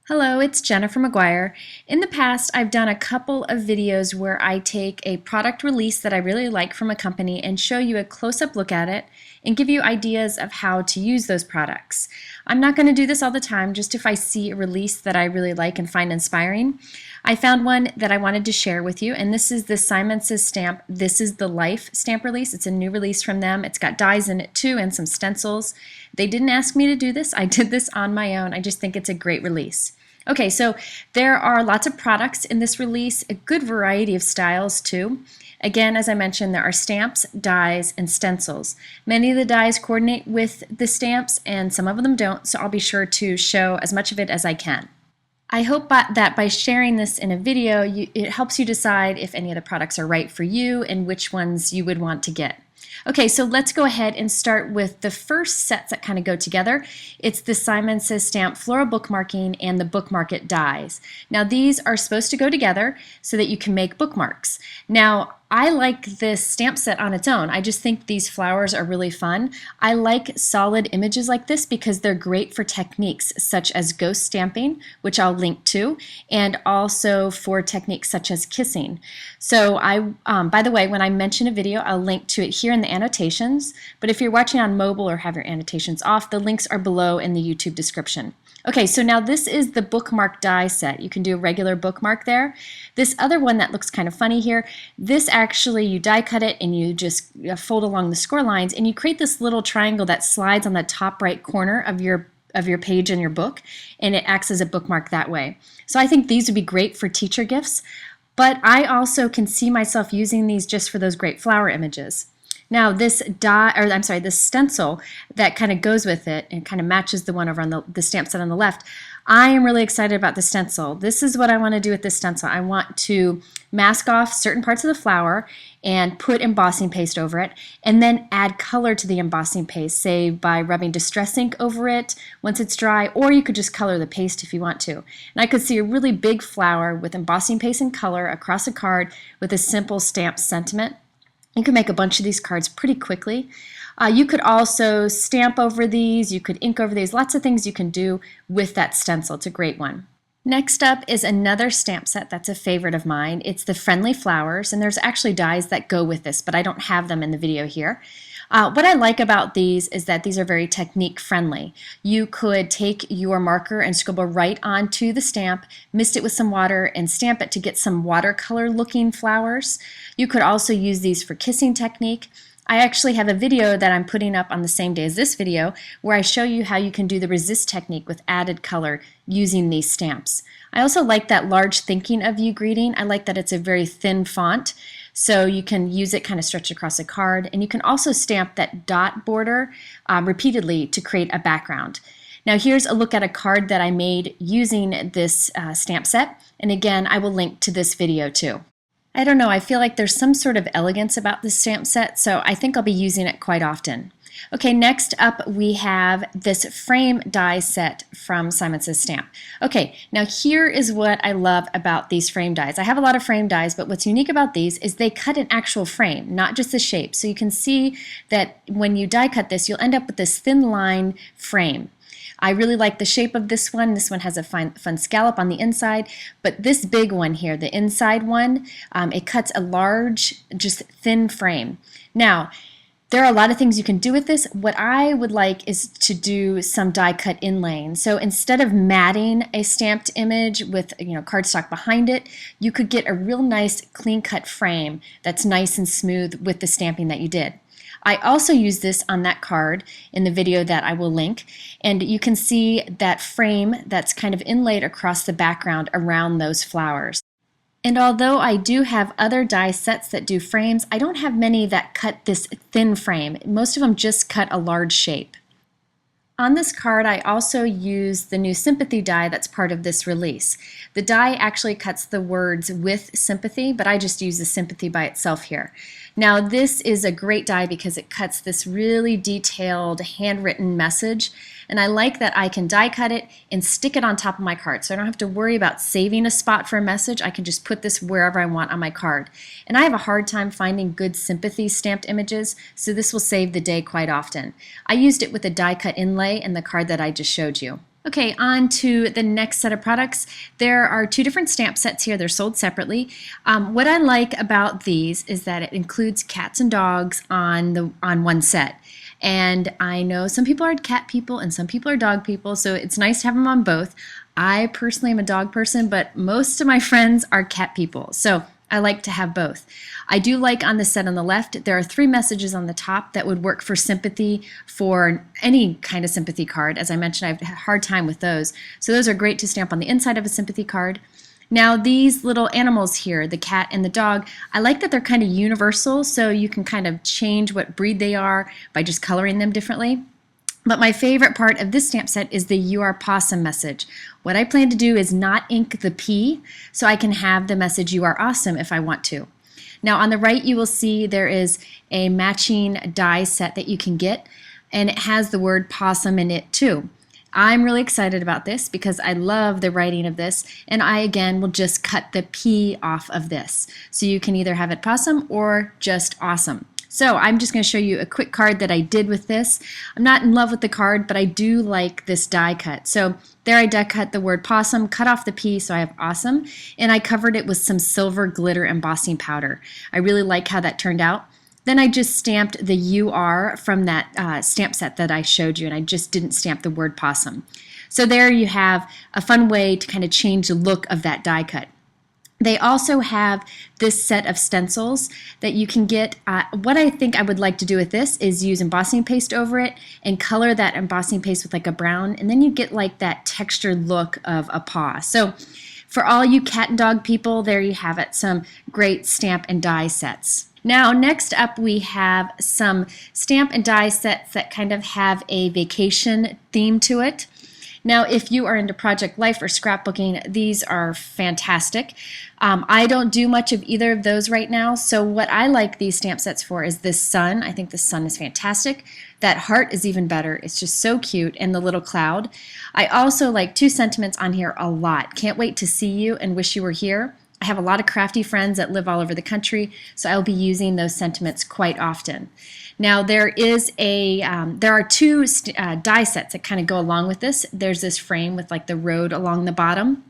Hello, it's Jennifer McGuire. In the past, I've done a couple of videos where I take a product release that I really like from a company and show you a close-up look at it and give you ideas of how to use those products. I'm not going to do this all the time, just if I see a release that I really like and find inspiring. I found one that I wanted to share with you, and this is the Simon Says stamp. This is the Life stamp release. It's a new release from them. It's got dies in it too and some stencils. They didn't ask me to do this. I did this on my own. I just think it's a great release. Okay, so there are lots of products in this release, a good variety of styles too. Again, as I mentioned, there are stamps, dies, and stencils. Many of the dies coordinate with the stamps and some of them don't, so I'll be sure to show as much of it as I can. I hope that by sharing this in a video, it helps you decide if any of the products are right for you and which ones you would want to get. Okay, so let's go ahead and start with the first sets that kind of go together. It's the Simon Says stamp floral bookmarking and the bookmark it dies. Now these are supposed to go together so that you can make bookmarks. Now I like this stamp set on its own. I just think these flowers are really fun. I like solid images like this because they're great for techniques such as ghost stamping, which I'll link to, and also for techniques such as kissing. So by the way, when I mention a video, I'll link to it here in the annotations, but if you're watching on mobile or have your annotations off, the links are below in the YouTube description. Okay, so now this is the bookmark die set. You can do a regular bookmark there. This other one that looks kind of funny here, this actually you die cut it and you just fold along the score lines and you create this little triangle that slides on the top right corner of your page in your book, and it acts as a bookmark that way. So I think these would be great for teacher gifts, but I also can see myself using these just for those great flower images. Now this this stencil that kind of goes with it and kind of matches the one over on the stamp set on the left. I am really excited about the stencil. This is what I want to do with this stencil. I want to mask off certain parts of the flower and put embossing paste over it and then add color to the embossing paste, say by rubbing distress ink over it once it's dry, or you could just color the paste if you want to. And I could see a really big flower with embossing paste and color across a card with a simple stamp sentiment. You can make a bunch of these cards pretty quickly. You could also stamp over these, you could ink over these, lots of things you can do with that stencil. It's a great one. Next up is another stamp set that's a favorite of mine. It's the Friendly Flowers, and there's actually dies that go with this, but I don't have them in the video here. What I like about these is that these are very technique friendly. You could take your marker and scribble right onto the stamp, mist it with some water, and stamp it to get some watercolor looking flowers. You could also use these for kissing technique. I actually have a video that I'm putting up on the same day as this video where I show you how you can do the resist technique with added color using these stamps. I also like that large thinking of you greeting. I like that it's a very thin font, so you can use it kind of stretched across a card, and you can also stamp that dot border repeatedly to create a background. Now here's a look at a card that I made using this stamp set, and again I will link to this video too. I don't know, I feel like there's some sort of elegance about this stamp set, so I think I'll be using it quite often. Okay, next up we have this frame die set from Simon Says Stamp. Okay, now here is what I love about these frame dies. I have a lot of frame dies, but what's unique about these is they cut an actual frame, not just the shape. So you can see that when you die cut this, you'll end up with this thin line frame. I really like the shape of this one. This one has a fun scallop on the inside, but this big one here, the inside one, it cuts a large, just thin frame. Now, there are a lot of things you can do with this. What I would like is to do some die cut inlaying. So instead of matting a stamped image with cardstock behind it, you could get a real nice clean cut frame that's nice and smooth with the stamping that you did. I also use this on that card in the video that I will link, and you can see that frame that's kind of inlaid across the background around those flowers. And although I do have other die sets that do frames, I don't have many that cut this thin frame. Most of them just cut a large shape. On this card, I also use the new sympathy die that's part of this release. The die actually cuts the words with sympathy, but I just use the sympathy by itself here. Now this is a great die because it cuts this really detailed handwritten message, and I like that I can die cut it and stick it on top of my card, so I don't have to worry about saving a spot for a message. I can just put this wherever I want on my card. And I have a hard time finding good sympathy stamped images, so this will save the day quite often. I used it with a die cut inlay in the card that I just showed you. Okay, on to the next set of products. There are two different stamp sets here. They're sold separately. What I like about these is that it includes cats and dogs on one set. And I know some people are cat people and some people are dog people, so it's nice to have them on both. I personally am a dog person, but most of my friends are cat people, so I like to have both. I do like on the set on the left, there are 3 messages on the top that would work for sympathy, for any kind of sympathy card. As I mentioned, I've had a hard time with those. So those are great to stamp on the inside of a sympathy card. Now these little animals here, the cat and the dog, I like that they're kind of universal, so you can kind of change what breed they are by just coloring them differently. But my favorite part of this stamp set is the "You Are Possum" message. What I plan to do is not ink the P, so I can have the message "You Are Awesome" if I want to. Now on the right you will see there is a matching die set that you can get, and it has the word possum in it too. I'm really excited about this because I love the writing of this, and I again will just cut the P off of this. So you can either have it possum or just awesome. So I'm just going to show you a quick card that I did with this. I'm not in love with the card, but I do like this die cut. So there I die cut the word possum, cut off the P, so I have awesome, and I covered it with some silver glitter embossing powder. I really like how that turned out. Then I just stamped the UR from that stamp set that I showed you, and I just didn't stamp the word possum. So there you have a fun way to kind of change the look of that die cut. They also have this set of stencils that you can get. What I think I would like to do with this is use embossing paste over it and color that embossing paste with like a brown, and then you get like that textured look of a paw. So for all you cat and dog people, there you have it, some great stamp and die sets. Now next up we have some stamp and die sets that kind of have a vacation theme to it. Now if you are into project life or scrapbooking, these are fantastic. I don't do much of either of those right now, so what I like these stamp sets for is this sun. I think the sun is fantastic. That heart is even better. It's just so cute, and the little cloud. I also like 2 sentiments on here a lot. Can't wait to see you and wish you were here. I have a lot of crafty friends that live all over the country, so I'll be using those sentiments quite often. Now there are 2 die sets that kind of go along with this. There's this frame with like the road along the bottom,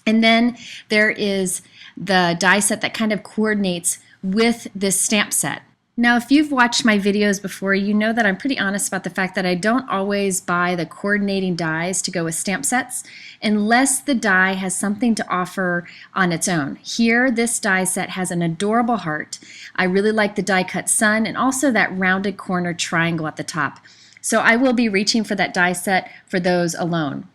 and then there is the die set that kind of coordinates with this stamp set. Now if you've watched my videos before, you know that I'm pretty honest about the fact that I don't always buy the coordinating dies to go with stamp sets unless the die has something to offer on its own. Here this die set has an adorable heart. I really like the die cut sun and also that rounded corner triangle at the top. So I will be reaching for that die set for those alone.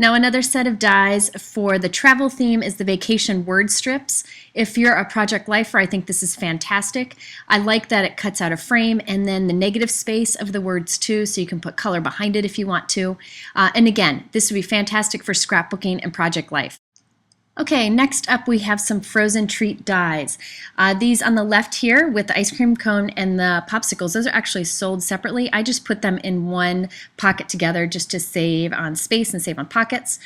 Now another set of dies for the travel theme is the vacation word strips. If you're a project lifer, I think this is fantastic. I like that it cuts out a frame and then the negative space of the words too, so you can put color behind it if you want to. And again, this would be fantastic for scrapbooking and project life. Okay, next up we have some frozen treat dies. These on the left here with the ice cream cone and the popsicles, those are actually sold separately. I just put them in one pocket together just to save on space and save on pockets.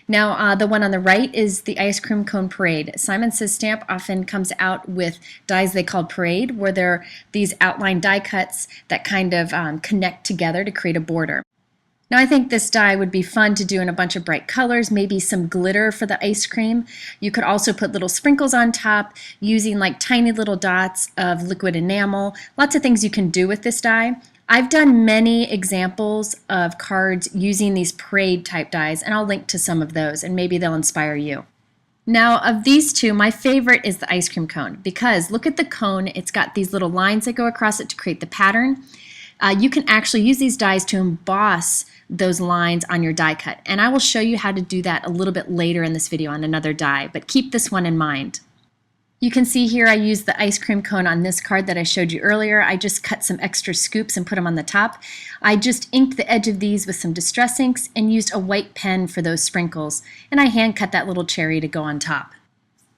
Now the one on the right is the ice cream cone parade. Simon Says Stamp often comes out with dies they call parade, where they're these outline die cuts that kind of connect together to create a border. Now I think this die would be fun to do in a bunch of bright colors, maybe some glitter for the ice cream. You could also put little sprinkles on top using like tiny little dots of liquid enamel. Lots of things you can do with this die. I've done many examples of cards using these parade type dies, and I'll link to some of those and maybe they'll inspire you. Now of these 2, my favorite is the ice cream cone because look at the cone. It's got these little lines that go across it to create the pattern. You can actually use these dies to emboss those lines on your die cut, and I will show you how to do that a little bit later in this video on another die, but keep this one in mind. You can see here I used the ice cream cone on this card that I showed you earlier. I just cut some extra scoops and put them on the top. I just inked the edge of these with some distress inks and used a white pen for those sprinkles, and I hand cut that little cherry to go on top.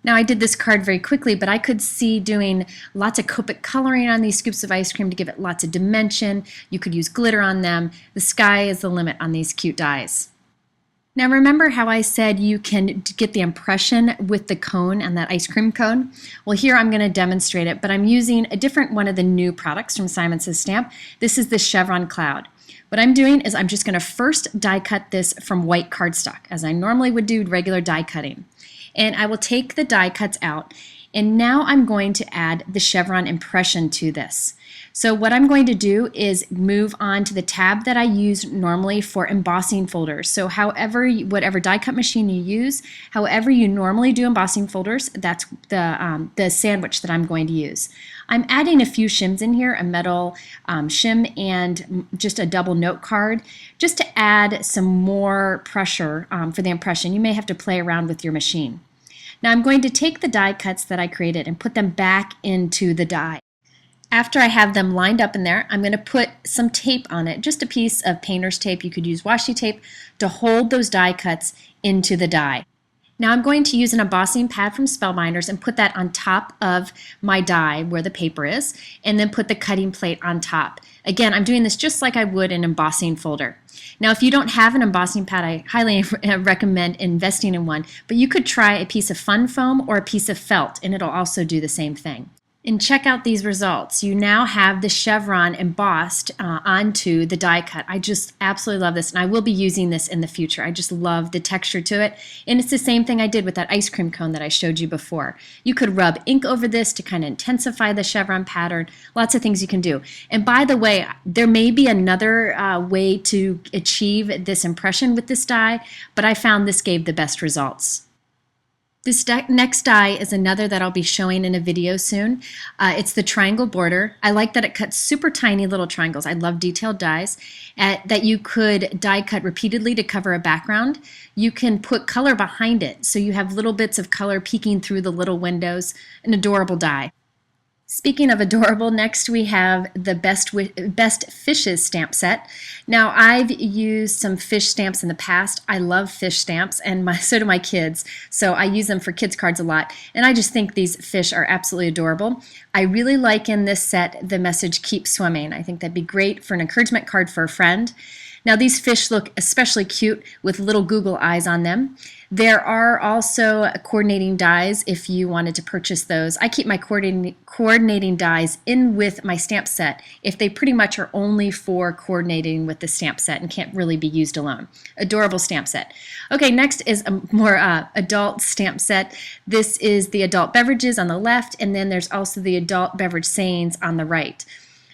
Now I did this card very quickly, but I could see doing lots of Copic coloring on these scoops of ice cream to give it lots of dimension. You could use glitter on them. The sky is the limit on these cute dies. Now remember how I said you can get the impression with the cone and that ice cream cone? Well, here I'm going to demonstrate it, but I'm using a different one of the new products from Simon Says Stamp. This is the Chevron Cloud. What I'm doing is I'm just going to first die cut this from white cardstock, as I normally would do regular die cutting. And I will take the die cuts out, and now I'm going to add the chevron impression to this. So what I'm going to do is move on to the tab that I use normally for embossing folders. So whatever die cut machine you use, however you normally do embossing folders, that's the sandwich that I'm going to use. I'm adding a few shims in here, a metal shim and just a double note card, just to add some more pressure for the impression. You may have to play around with your machine. Now I'm going to take the die cuts that I created and put them back into the die. After I have them lined up in there, I'm going to put some tape on it, just a piece of painter's tape. You could use washi tape to hold those die cuts into the die. Now I'm going to use an embossing pad from Spellbinders and put that on top of my die where the paper is, and then put the cutting plate on top. Again, I'm doing this just like I would an embossing folder. Now if you don't have an embossing pad, I highly recommend investing in one, but you could try a piece of fun foam or a piece of felt, and it'll also do the same thing. And check out these results. You now have the chevron embossed onto the die cut. I just absolutely love this, and I will be using this in the future. I just love the texture to it, and it's the same thing I did with that ice cream cone that I showed you before. You could rub ink over this to kind of intensify the chevron pattern. Lots of things you can do. And by the way, there may be another way to achieve this impression with this die, but I found this gave the best results. This next die is another that I'll be showing in a video soon. It's the triangle border. I like that it cuts super tiny little triangles. I love detailed dies that you could die cut repeatedly to cover a background. You can put color behind it, so you have little bits of color peeking through the little windows. An adorable die. Speaking of adorable, next we have the Best Fishes stamp set. Now I've used some fish stamps in the past. I love fish stamps, and so do my kids, so I use them for kids cards a lot, and I just think these fish are absolutely adorable. I really like in this set the message "Keep Swimming." I think that'd be great for an encouragement card for a friend. Now these fish look especially cute with little Google eyes on them. There are also coordinating dies if you wanted to purchase those. I keep my coordinating dies in with my stamp set if they pretty much are only for coordinating with the stamp set and can't really be used alone. Adorable stamp set. Okay, next is a more adult stamp set. This is the adult beverages on the left, and then there's also the adult beverage sayings on the right.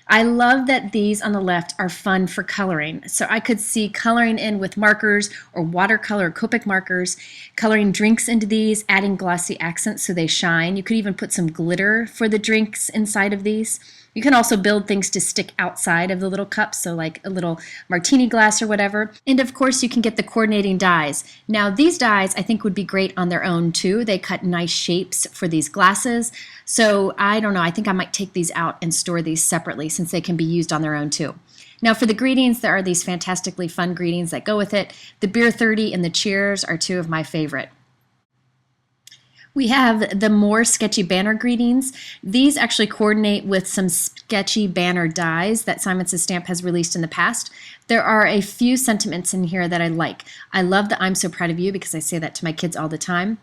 I love that these on the left are fun for coloring. So I could see coloring in with markers or watercolor or Copic markers, coloring drinks into these, adding glossy accents so they shine. You could even put some glitter for the drinks inside of these. You can also build things to stick outside of the little cups, so like a little martini glass or whatever. And of course you can get the coordinating dies. Now these dies I think would be great on their own too. They cut nice shapes for these glasses. So I don't know, I think I might take these out and store these separately since they can be used on their own too. Now for the greetings, there are these fantastically fun greetings that go with it. The Beer 30 and the Cheers are two of my favorite. We have the more sketchy banner greetings. These actually coordinate with some sketchy banner dies that Simon Says Stamp has released in the past. There are a few sentiments in here that I like. I love the "I'm so proud of you" because I say that to my kids all the time.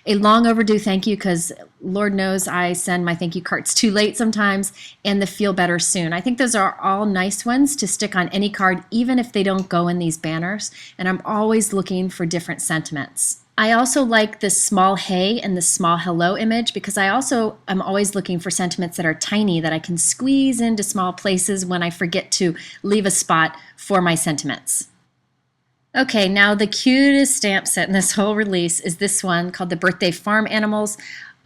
A long overdue thank you because Lord knows I send my thank you cards too late sometimes, and the feel better soon. I think those are all nice ones to stick on any card even if they don't go in these banners, and I'm always looking for different sentiments. I also like the small hey and the small hello image because I also am always looking for sentiments that are tiny that I can squeeze into small places when I forget to leave a spot for my sentiments. Okay, now the cutest stamp set in this whole release is this one called the Birthday Farm Animals.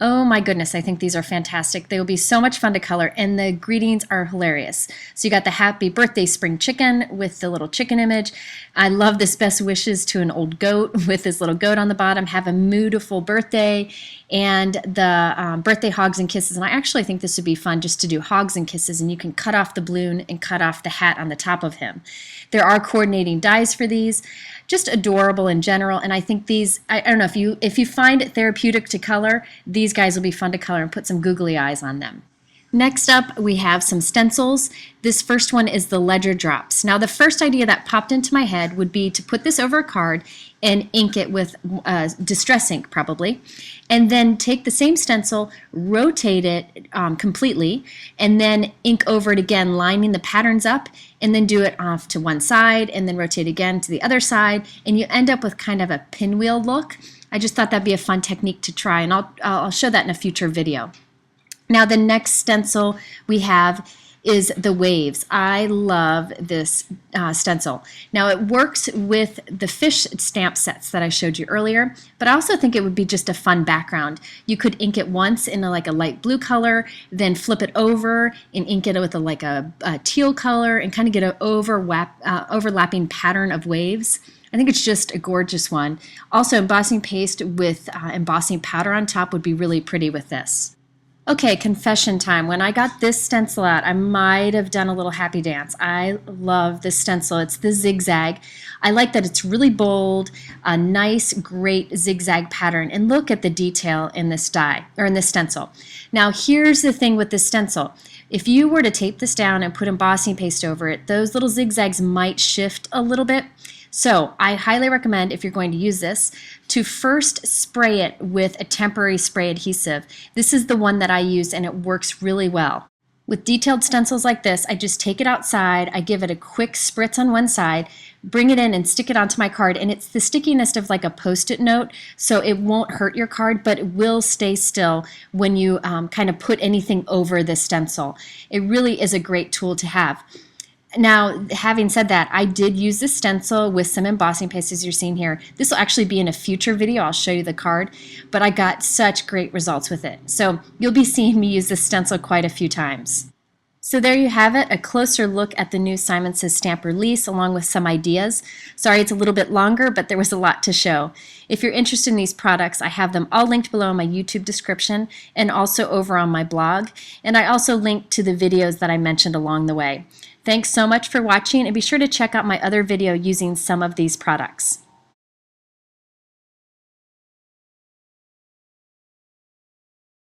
Oh my goodness, I think these are fantastic. They will be so much fun to color, and the greetings are hilarious. So you got the Happy Birthday Spring Chicken with the little chicken image. I love this best wishes to an old goat with this little goat on the bottom. Have a mootiful birthday, and the birthday hogs and kisses. And I actually think this would be fun just to do hogs and kisses, and you can cut off the balloon and cut off the hat on the top of him. There are coordinating dies for these. Just adorable in general, and I think these, I don't know, if you find it therapeutic to color, these guys will be fun to color and put some googly eyes on them. Next up, we have some stencils. This first one is the ledger drops. Now, the first idea that popped into my head would be to put this over a card and ink it with distress ink, probably, and then take the same stencil, rotate it completely, and then ink over it again, lining the patterns up, and then do it off to one side, and then rotate again to the other side, and you end up with kind of a pinwheel look. I just thought that'd be a fun technique to try, and I'll show that in a future video. Now the next stencil we have is the waves. I love this stencil. Now it works with the fish stamp sets that I showed you earlier, but I also think it would be just a fun background. You could ink it once in like a light blue color, then flip it over and ink it with like a teal color and kind of get an overlapping pattern of waves. I think it's just a gorgeous one. Also, embossing paste with embossing powder on top would be really pretty with this. Okay, confession time. When I got this stencil out, I might have done a little happy dance. I love this stencil. It's the zigzag. I like that it's really bold, a nice, great zigzag pattern. And look at the detail in this die, or in this stencil. Now, here's the thing with this stencil. If you were to tape this down and put embossing paste over it, those little zigzags might shift a little bit. So I highly recommend, if you're going to use this, to first spray it with a temporary spray adhesive. This is the one that I use and it works really well. With detailed stencils like this, I just take it outside, I give it a quick spritz on one side, bring it in and stick it onto my card, and it's the stickiness of like a Post-it note, so it won't hurt your card, but it will stay still when you kind of put anything over the stencil. It really is a great tool to have. Now, having said that, I did use this stencil with some embossing paste as you're seeing here. This will actually be in a future video. I'll show you the card, but I got such great results with it. So you'll be seeing me use this stencil quite a few times. So there you have it, a closer look at the new Simon Says stamp release along with some ideas. Sorry it's a little bit longer, but there was a lot to show. If you're interested in these products, I have them all linked below in my YouTube description and also over on my blog. And I also linked to the videos that I mentioned along the way. Thanks so much for watching, and be sure to check out my other video using some of these products.